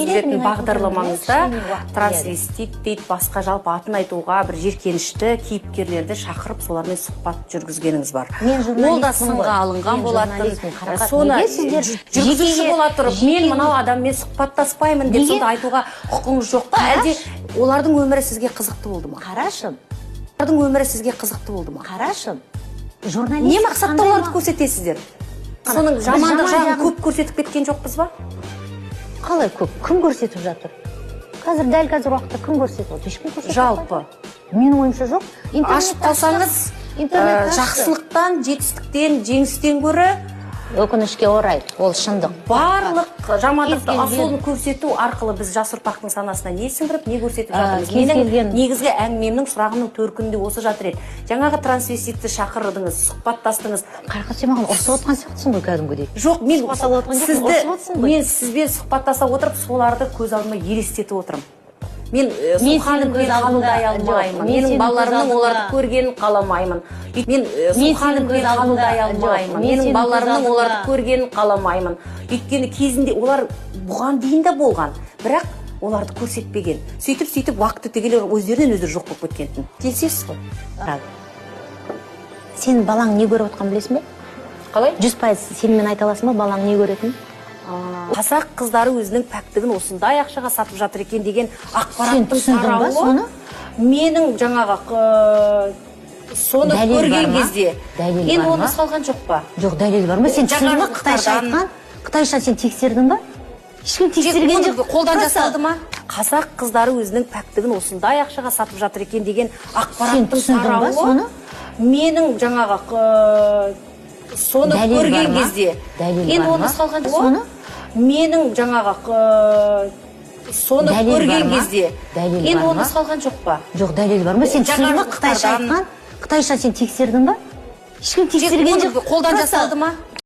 Сіздердің бағдарламаңызда трансвестит дейді, басқа жалпы атын айтуға бір жеркенішті кейіпкерлерді шақырып, солармен сұхбат жүргізгеніңіз бар. Ол да сынға алынған болатын. Соны жүргізуші бола тұрып, мен мынау адаммен сұхбаттаспаймын деп сонда айтуға құқыңыз жоқ па? Әлде олардың өмірі сізге қызықты болды ма? Қарашым. Олардың өмірі сізге қызықты болды ма? Қарашым. Не мақсатта оларды көрсетесіздер? Соның жамандық жағын көп көрсетіп кеткен жоқпыз ба? Қалай көп? Кім көрсетіп жатыр? Дәл қазір уақытта кім көрсетіп отыр? Ешкім көрсетіп жатыр. Жалпы. Менің ойымша жоқ. Ашып қалсаңыз, жақсылықтан, жетістіктен, жеңістен көрі өкінішке орай, ол шындық. Барлық жамандықты асылын көрсету арқылы біз жас ұрпақтың санасына не сіңдіріп, не көрсетіп жатырмыз? Менің негізгі әңгімемнің сұрағымның төркінінде осы жатыр еді. Жаңағы трансвеститті шақырдыңыз, сұхбаттастыңыз. Қарқа, сен маған ұрсып отқан сияқтысың ғой кәдімгідей. Жоқ, мен сізбен сұхбаттаса отырып, соларды көз алдыма елестетіп отырмын. Мен Суханымды қабылдай алмаймын. Менің балаларымның оларды көргенін қаламаймын. Мен Суханымды қабылдай алмаймын. Менің балаларымның оларды көргенін қаламаймын. Өйткені кезінде олар бұған дейін де болған, бірақ оларды көрсетпеген. Сөйтіп уақыт өте келе өздерінен өздері жоқ болып кеткен. Келісесіз ғой? Сен балаң не көріп отқан білесің бе? Қалай? 100% сенімен айта аласың ба балаң не көретін? Қазақ қыздары өзінің пәктігін осындай ақшаға сатып жатыр екен деген ақпараттың тарауы менің жаңағы соны көрген кезде енді оны салған жоқ па? Жоқ, дәлел бар ма? Сен түсіндің ба? Қытайша айтқан? Қытайша сен тексердің ба? Ешкім тексерген жоқ. Қолдан жасалды ма? Қазақ қыздары өзінің пәктігін осындай ақшаға сатып жатыр екен деген ақпараттың тарауы менің жаңағы соны көрген кезде енді оны салған жоқ. Менің жаңағы соны көрген кезде енді оны салған жоқ па? Жоқ, дәлел бар ма? Сен түсіндің ба? Қытайша айтқан? Қытайша сен тексердің ба? Ешкім тексерген жоқ. Қолдан жасалды ма?